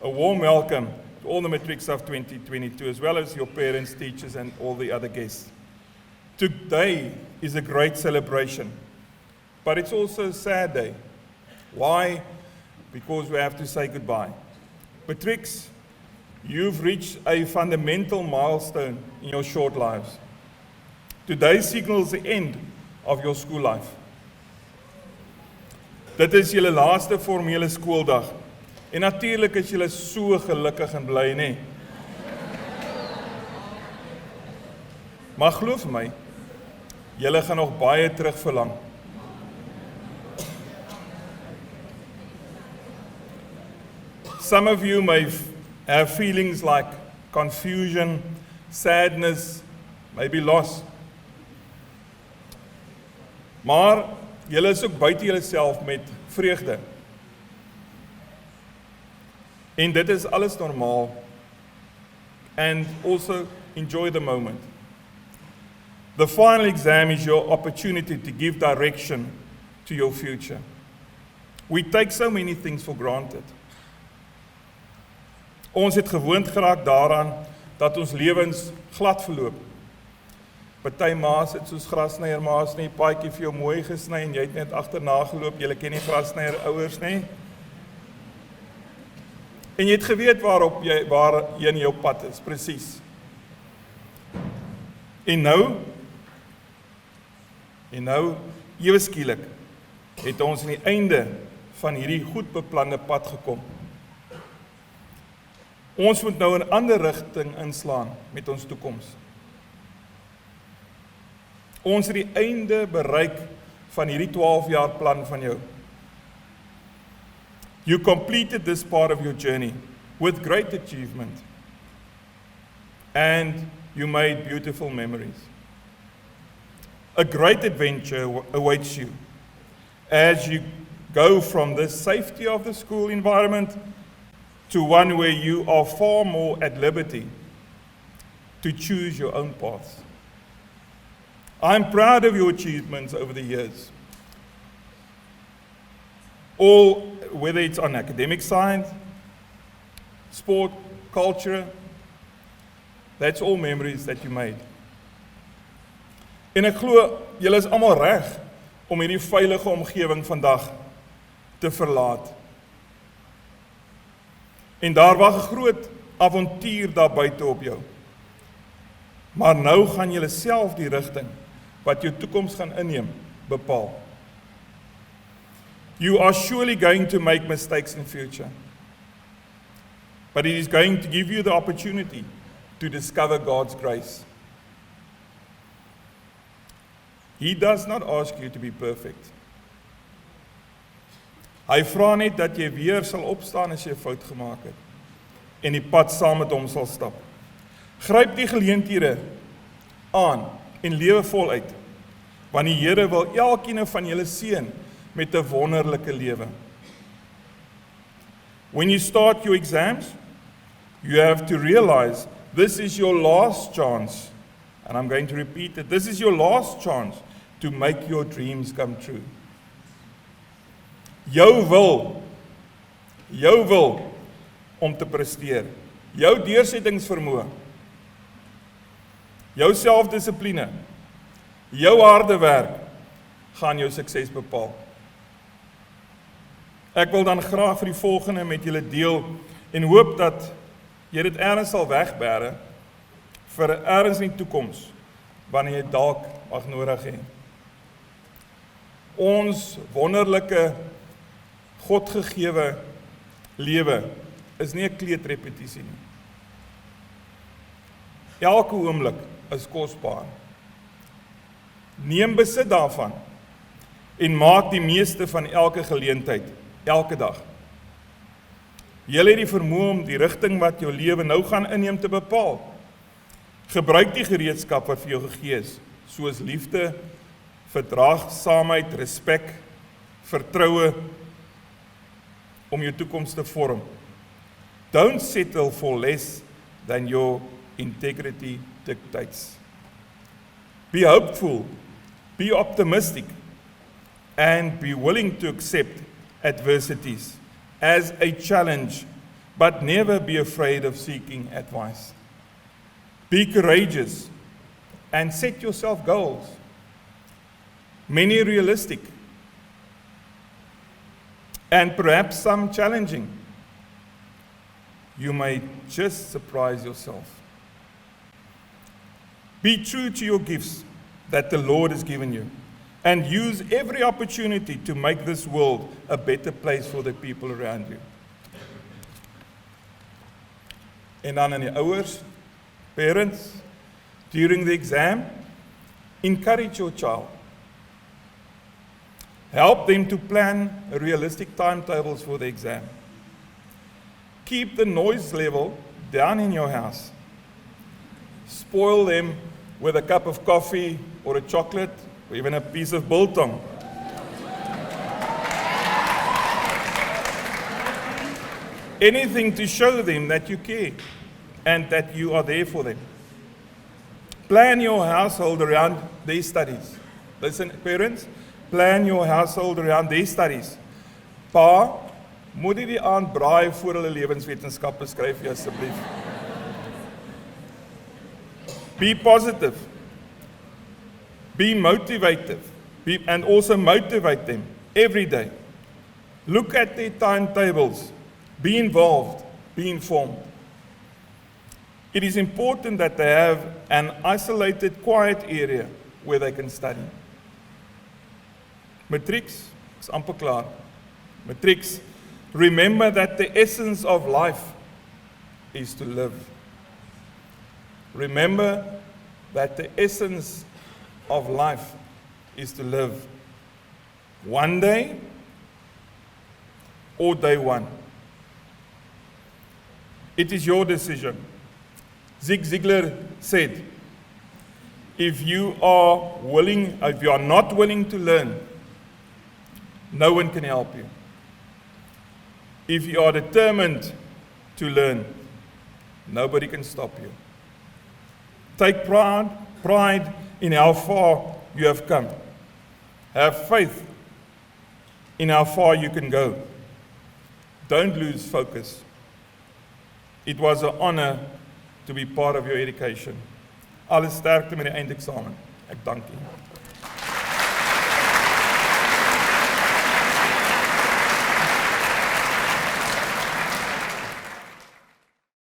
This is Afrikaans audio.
A warm welcome to all the matrics of 2022, as well as your parents, teachers, and all the other guests. Today is a great celebration, but it's also a sad day. Why? Because we have to say goodbye. Matrics, you've reached a fundamental milestone in your short lives. Today signals the end of your school life. Dit is julle laaste formele skooldag. En natuurlijk is julle so gelukkig en bly, nee. Maar glo vir my, julle gaan nog baie terug verlang. Some of you may have feelings like confusion, sadness, maybe loss. Maar julle is ook buite julleself met vreugde. En dit is alles normaal. And also enjoy the moment. The final exam is your opportunity to give direction to your future. We take so many things for granted. Ons het gewoond geraak daaraan dat ons lewens glad verloop. Party ma's het soos grasnyer ma's nie paadjie vir jou mooi gesny en jy het net agterna geloop. Julle ken nie grasnyer ouers nie. En jy het geweet waarheen jou pad is, presies. En nou, ewe skielik, het ons aan die einde van hierdie goed beplande pad gekom. Ons moet nou 'n ander rigting inslaan met ons toekoms. Ons het die einde bereik van hierdie 12 jaar plan van jou. You completed this part of your journey with great achievement, and you made beautiful memories. A great adventure awaits you as you go from the safety of the school environment to one where you are far more at liberty to choose your own paths. I'm proud of your achievements over the years. Whether it's on academic side, sport, culture, that's all memories that you made. En ek glo, julle is almal reg om hierdie veilige omgewing vandag te verlaat. En daar wag 'n groot avontuur daar buite op jou. Maar nou gaan julle self die rigting wat jou toekoms gaan inneem, bepaal. You are surely going to make mistakes in future, but it is going to give you the opportunity to discover God's grace. He does not ask you to be perfect. Hy vra net dat jy weer sal opstaan as jy 'n fout gemaak het en die pad saam met hom sal stap. Gryp die geleenthede aan en lewe voluit, want die Here wil elkeen van julle seën met 'n wonderlike lewe. When you start your exams, you have to realize this is your last chance, and I'm going to repeat it, this is your last chance to make your dreams come true. Jou wil om te presteer, jou deursettingsvermoë, jou selfdissipline, jou harde werk gaan jou sukses bepaal. Ek wil dan graag vir die volgende met julle deel en hoop dat jy dit ergens sal wegbere vir ergens in die toekoms wanneer jy dalk mag nodig hê. Ons wonderlike Godgegewe lewe is nie 'n kleedrepetisie nie. Elke oomblik is kosbaar. Neem besit daarvan en maak die meeste van elke geleentheid, elke dag. Jy het die vermoë om die rigting wat jou lewe nou gaan inneem te bepaal. Gebruik die gereedskap wat vir jou gegee is, soos liefde, verdraagsaamheid, respek, vertroue, om jou toekoms te vorm. Don't settle for less than your integrity dictates. Be hopeful, be optimistic, and be willing to accept adversities as a challenge but never be afraid of seeking advice. Be courageous and set yourself goals, many realistic and perhaps some challenging. You may just surprise yourself. Be true to your gifts that the Lord has given you, and use every opportunity to make this world a better place for the people around you. En dan aan die ouers, parents, during the exam, encourage your child. Help them to plan realistic timetables for the exam. Keep the noise level down in your house. Spoil them with a cup of coffee or a chocolate or even a piece of biltong. Anything to show them that you care and that you are there for them. Plan your household around their studies. Listen, parents, plan your household around their studies. Pa, moet nie die aand braai voor hulle lewenswetenskappe skryf jy asseblief. Be positive. Be motivative. And also motivate them every day. Look at their timetables. Be involved. Be informed. It is important that they have an isolated, quiet area where they can study. Matrieks, is amper klaar. Matrieks, remember that the essence of life is to live. Remember that the essence of life is to live. One day or day one. It is your decision. Zig Ziglar said, if you are not willing to learn, no one can help you. If you are determined to learn, nobody can stop you. Take pride in how far you have come. Have faith in how far you can go. Don't lose focus. It was an honor to be part of your education. Alles sterkte met die eindeksamen. Ek dank u.